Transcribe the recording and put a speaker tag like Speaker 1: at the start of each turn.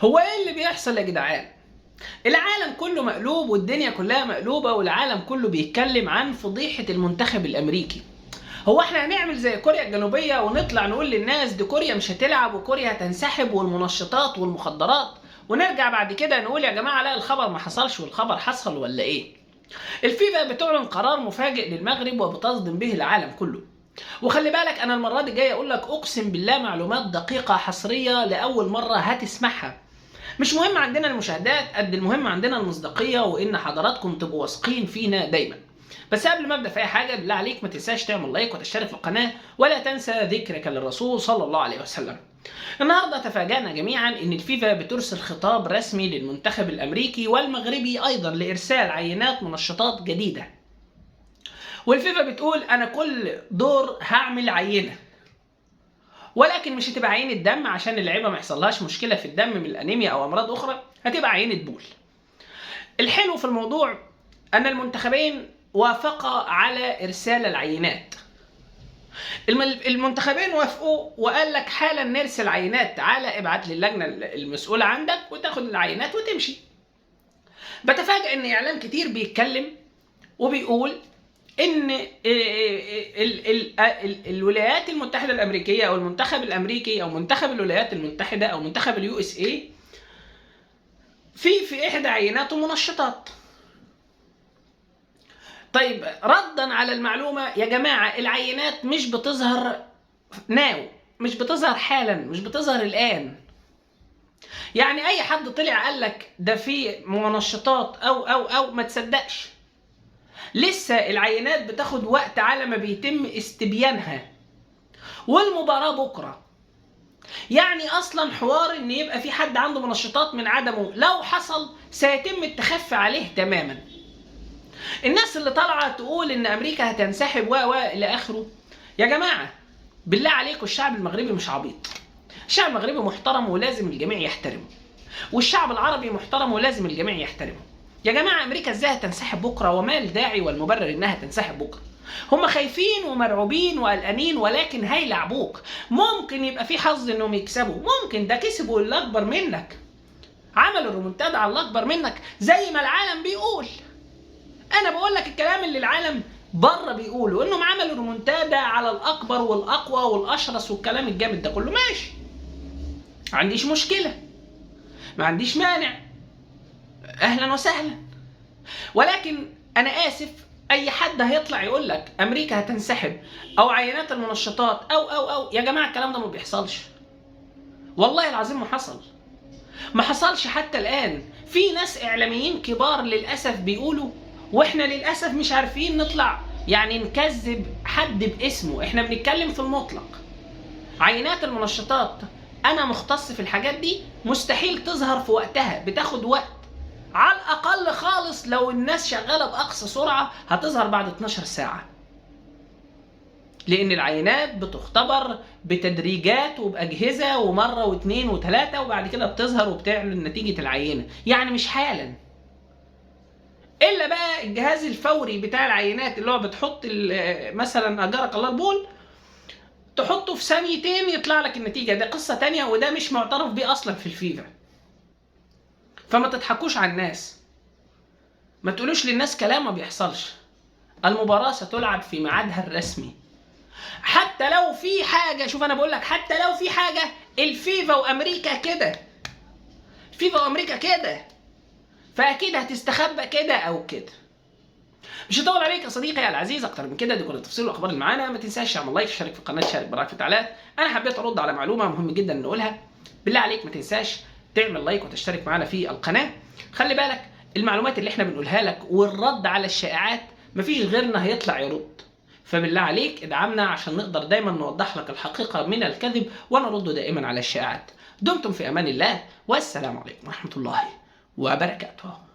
Speaker 1: هو ايه اللي بيحصل يا جدعان؟ العالم كله مقلوب والدنيا كلها مقلوبة والعالم كله بيتكلم عن فضيحة المنتخب الامريكي. هو احنا هنعمل زي كوريا الجنوبية ونطلع نقول للناس دي كوريا مش هتلعب وكوريا هتنسحب والمنشطات والمخدرات، ونرجع بعد كده نقول يا جماعة لا الخبر ما حصلش والخبر حصل ولا ايه؟ الفيفا بتعلن قرار مفاجئ للمغرب وبتصدم به العالم كله. وخلي بالك انا المرة دي جاي اقول لك اقسم بالله معلومات دقيقة حصرية لأول مرة هتسمعها. مش مهم عندنا المشاهدات قد المهم عندنا المصداقية وإن حضراتكم تبقوا واثقين فينا دايما. بس قبل ما ابدا في اي حاجه بالله عليك ما تنساش تعمل لايك وتشترك في القناه ولا تنسى ذكرك للرسول صلى الله عليه وسلم. النهارده تفاجأنا جميعا ان الفيفا بترسل خطاب رسمي للمنتخب الامريكي والمغربي ايضا لارسال عينات منشطات جديده. والفيفا بتقول انا كل دور هعمل عينه، ولكن مش هتبقى عينه دم عشان اللعيبه ما يحصلهاش مشكله في الدم من الانيميا او امراض اخرى، هتبقى عينه بول. الحلو في الموضوع ان المنتخبين وافقا على ارسال العينات. المنتخبين وافقوا وقال لك حالا نرسل عينات، تعالى ابعت لي اللجنه المسؤوله عندك وتاخد العينات وتمشي. بتفاجئ ان اعلام كتير بيتكلم وبيقول ان الولايات المتحده الامريكيه او المنتخب الامريكي او منتخب الولايات المتحده او منتخب اليو اس اي في احدى عيناته منشطات. طيب ردا على المعلومة يا جماعة، العينات مش بتظهر ناو، مش بتظهر حالا، مش بتظهر الآن. يعني أي حد طلع قال لك ده في منشطات أو ما تصدقش. لسه العينات بتاخد وقت على ما بيتم استبيانها، والمباراة بكرة. يعني أصلا حوار إن يبقى في حد عنده منشطات من عدمه لو حصل سيتم التخفي عليه تماما. الناس اللي طالعه تقول ان امريكا هتنسحب و الى اخره، يا جماعه بالله عليكم الشعب المغربي مش عبيط. الشعب المغربي محترم ولازم الجميع يحترمه، والشعب العربي محترم ولازم الجميع يحترمه. يا جماعه امريكا ازاي هتنسحب بكره وما الداعي والمبرر انها تنسحب بكره؟ هم خايفين ومرعوبين وقلقانين ولكن هيلعبوك. ممكن يبقى في حظ انهم يكسبوا، ممكن ده كسبوا اللي اكبر منك، عملوا الريمونتادا على اللي اكبر منك زي ما العالم بيقول. انا بقول لك الكلام اللي العالم بره بيقولوا انهم عملوا ريمونتادا على الاكبر والاقوى والاشرس والكلام الجامد ده كله، ماشي، ما عنديش مشكله، ما عنديش مانع، اهلا وسهلا. ولكن انا اسف، اي حد هيطلع يقول لك امريكا هتنسحب او عينات المنشطات او يا جماعه الكلام ده ما بيحصلش. والله العظيم ما حصل، ما حصلش حتى الان. في ناس اعلاميين كبار للاسف بيقولوا، واحنا للاسف مش عارفين نطلع يعني نكذب حد باسمه، احنا بنتكلم في المطلق. عينات المنشطات انا مختص في الحاجات دي، مستحيل تظهر في وقتها، بتاخد وقت. على الاقل خالص لو الناس شغاله باقصى سرعه هتظهر بعد 12 ساعه، لان العينات بتختبر بتدريجات وباجهزه ومره واثنين وثلاثه وبعد كده بتظهر وبتعلن نتيجه العينه، يعني مش حالا. الا بقى الجهاز الفوري بتاع العينات اللي هو بتحط مثلا اجرك الله البول، تحطه في ثانيتين يطلع لك النتيجه، ده قصه تانية وده مش معترف بيه اصلا في الفيفا. فما تضحكوش على الناس، ما تقولوش للناس كلام ما بيحصلش. المباراه ستلعب في ميعادها الرسمي. حتى لو في حاجه، شوف انا بقول لك حتى لو في حاجه، الفيفا وامريكا كده، الفيفا وامريكا كده، فاكيد هتستخبى كده او كده. مش هطول عليك يا صديقي العزيز اكتر من كده، دي كل التفاصيل والاخبار اللي معانا. ما تنساش تعمل لايك، تشترك في القناه، تشارك برايك في التعليقات. انا حبيت ارد على معلومه مهم جدا نقولها، بالله عليك ما تنساش تعمل لايك وتشترك معانا في القناه. خلي بالك المعلومات اللي احنا بنقولها لك والرد على الشائعات مفيش غيرنا هيطلع يرد، فبالله عليك ادعمنا عشان نقدر دايما نوضح لك الحقيقه من الكذب ونرد دائما على الشائعات. دمتم في امان الله، والسلام عليكم ورحمه الله وبركاته.